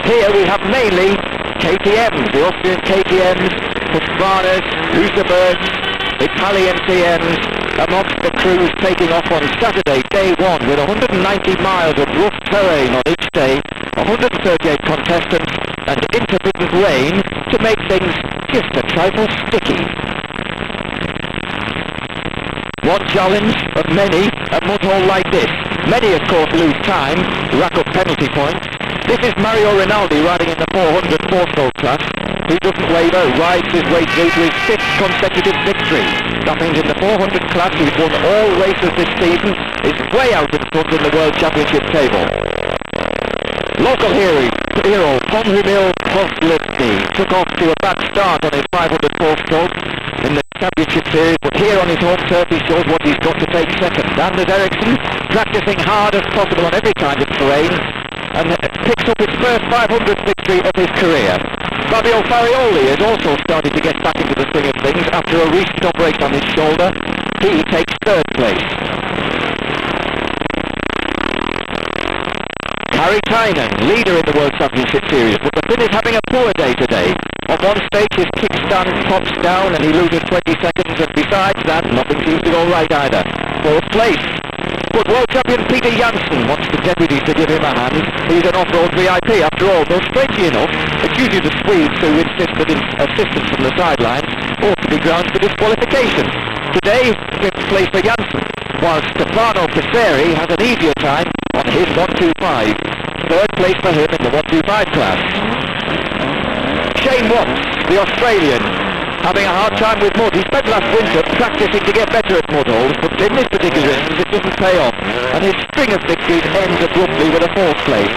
here we have mainly KTMs, the Austrian KTMs, Husqvarnas, Husabergs, Italian TMs, amongst the crews taking off on Saturday, day one, with 190 miles of rough terrain on each day, 138 contestants, and intermittent rain to make things just a trifle sticky. One challenge of many, a mud hole like this. Many, of course, lose time, rack up penalty points. This is Mario Rinaldi riding in the 400 four-stroke class. He doesn't waver, rides his way through to his 5th consecutive victory. That means in the 400 class he's won all races this season, is way out in front in the World Championship table. Local hero Bohumil Posledni took off to a bad start on his 500 four-stroke in the championship series, but here on his home turf he shows what he's got to take second. Anders Ericsson practicing hard as possible on every kind of terrain and picks up his first 500 victory of his career. Fabio Farioli is also starting to get back into the swing of things after a recent operation on his shoulder. He takes third place. Kari Tiainen, leader in the World Championship Series, but the Finn is having a poor day today. On one stage his kickstand pops down and he loses 20 seconds, and besides that, nothing seems to go right either. Fourth place. But World Champion Peter Jansson wants the deputies to give him a hand. He's an off-road VIP after all, though strangely enough, it's usually the Swedes who insist that assistance from the sidelines ought to be grounds for disqualification. Today, 5th place for Jansson, while Stefano Passeri has an easier time on his 125. Third place for him in the 125 class. Shane Watts, the Australian, having a hard time with mud. He spent last winter practicing to get better at mud holes, but in this particular instance it doesn't pay off, and his string of victories ends abruptly with a 4th place.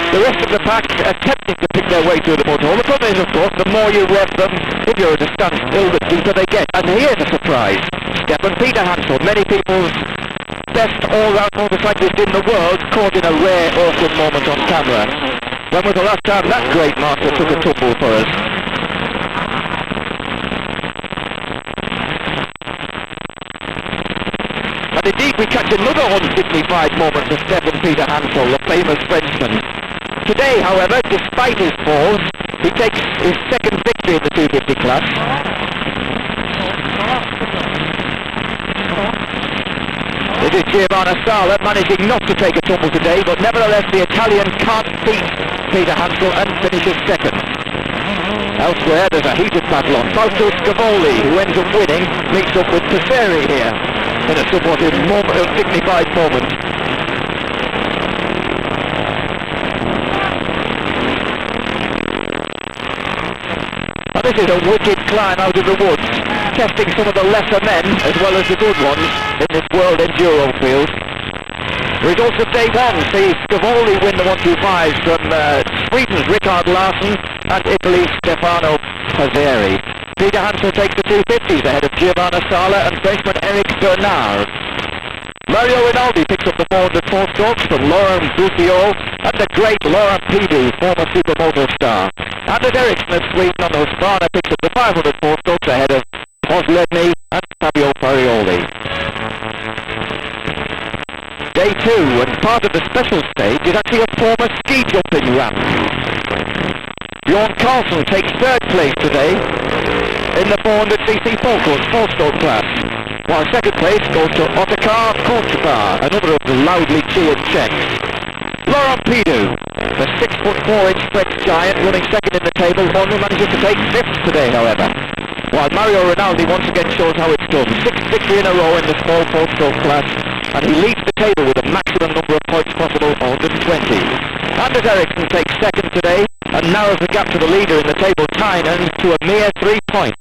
The rest of the pack attempting to pick their way through the mud hole. The problem is, of course, the more you rev them, if you're at a standstill, the deeper they get. And here's a surprise. Stephane Peterhansel, many people's best all-round motorcyclist in the world, caught in a rare, awkward moment on camera. When was the last time that great master took a tumble for us? And indeed we catch another undignified moment for Stephane Peterhansel, the famous Frenchman. Today, however, despite his falls, he takes his second victory in the 250 class. It is Giovanni Sala managing not to take a tumble today, but nevertheless the Italian can't beat Peterhansel and finishes second. Elsewhere there's a heated battle on. Fausto Scavolo, who ends up winning, meets up with Passeri here in a somewhat dignified moment. And this is a wicked climb out of the woods, testing some of the lesser men as well as the good ones in this world enduro field. Results of day one see Scavolo win the 125 from Sweden's Rickard Larsson and Italy's Stefano Passeri. Peterhansel takes the 250s ahead of Giovanni Sala and Frenchman Eric Bernard. Mario Rinaldi picks up the 400 four-strokes from Laurent Boussiot and the great Laurent Pidu, former supermoto star. Anders Ericsson of Sweden on the Husqvarna picks up the 500 four-strokes ahead of Posledni and Fabio Farioli. Day two, and part of the special stage is actually a former ski jumping ramp. Bjarne Carlsson takes third place today in the 400cc four-stroke class, while second place goes to Otakar Kotrba, another of the loudly cheered Czechs. Laurent Pidu, the 6'4" French giant, running second in the table, only manages to take 5th today, however. While Mario Rinaldi once again shows how it's done. 6th victory in a row in the small four-stroke class, and he leads the table with a maximum number of points possible, 120. Anders Ericsson takes second today, and narrows the gap to the leader in the table, Tiainen, to a mere 3 points.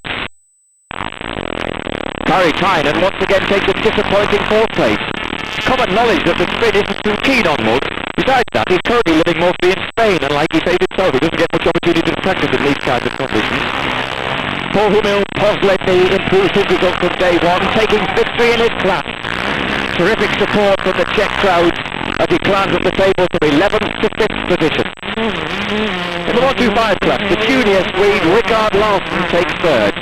Kari Tiainen once again takes a disappointing 4th place. It's common knowledge that the Finn isn't too keen on mud. Besides that, he's currently living mostly in Spain, and like he says himself, he doesn't get much opportunity to practice in these kinds of conditions. Bohumil Posledni improves his result from day one, taking victory in his class. Terrific support from the Czech crowds as he climbs up the table from 11th to 5th position. In the 125 class, the junior Swede Rickard Larsson takes third.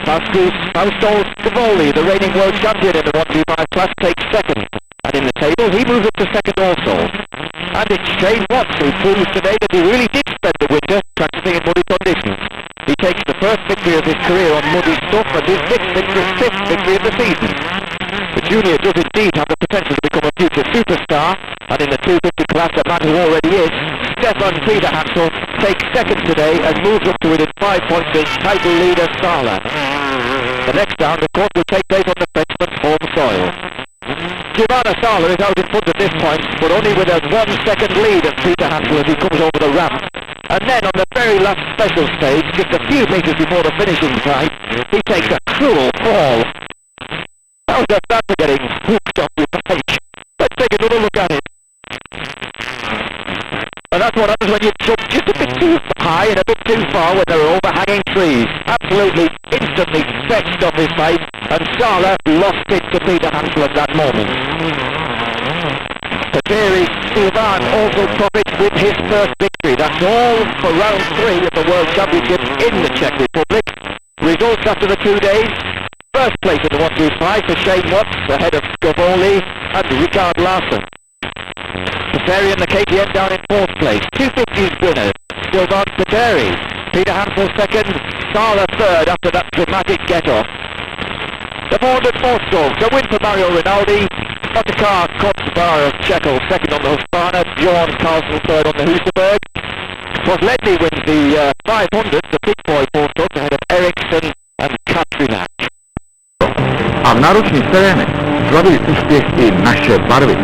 Fausto Scavolo, the reigning world champion in the 125 class, takes second. in the table. He moves up to second also. And it's Shane Watts who proves today that he really did spend the winter practicing in muddy conditions. He takes the first victory of his career on muddy stuff and his fifth victory of the season. The junior does indeed have the potential to become a future superstar, and in the 250 class, a man who already is, Stephane Peterhansel takes second today and moves up to within 5 points of his title leader Sala. The next round, of course, will take place on the Frenchman's home soil. Giovanni Sala is out in front at this point, but only with a 1 second lead of Peterhansel as he comes over the ramp. And then on the very last special stage, just a few metres before the finishing time, he takes a cruel fall. How's that for getting hooked off your bike? Let's take another look at it. And that's what happens when you jump just a bit too high and a bit too far when there are overhanging trees. Absolutely, instantly fetched off his bike, and Sala lost it to Peterhansel at that moment. Petteri Silvan also profits with his first victory. That's all for round 3 of the World Championships in the Czech Republic. Results after the 2 days. First place in the 125 for Shane Watts, ahead of Scavolo and Rickard Larsson. Petteri and the KTM down in 4th place. 250's winner, Giovanni Petteri. Peterhansel second, Sala third after that dramatic get-off. The 400 4-strokes, a win for Mario Rinaldi. Otakar Kotrba of Czechia second on the Husqvarna. Bjarne Carlsson third on the Husaberg. Posledni wins the 500, the big boy 4-strokes, ahead of Ericsson and Katrina. A v náročných terénech slaví úspěch i naše barvy.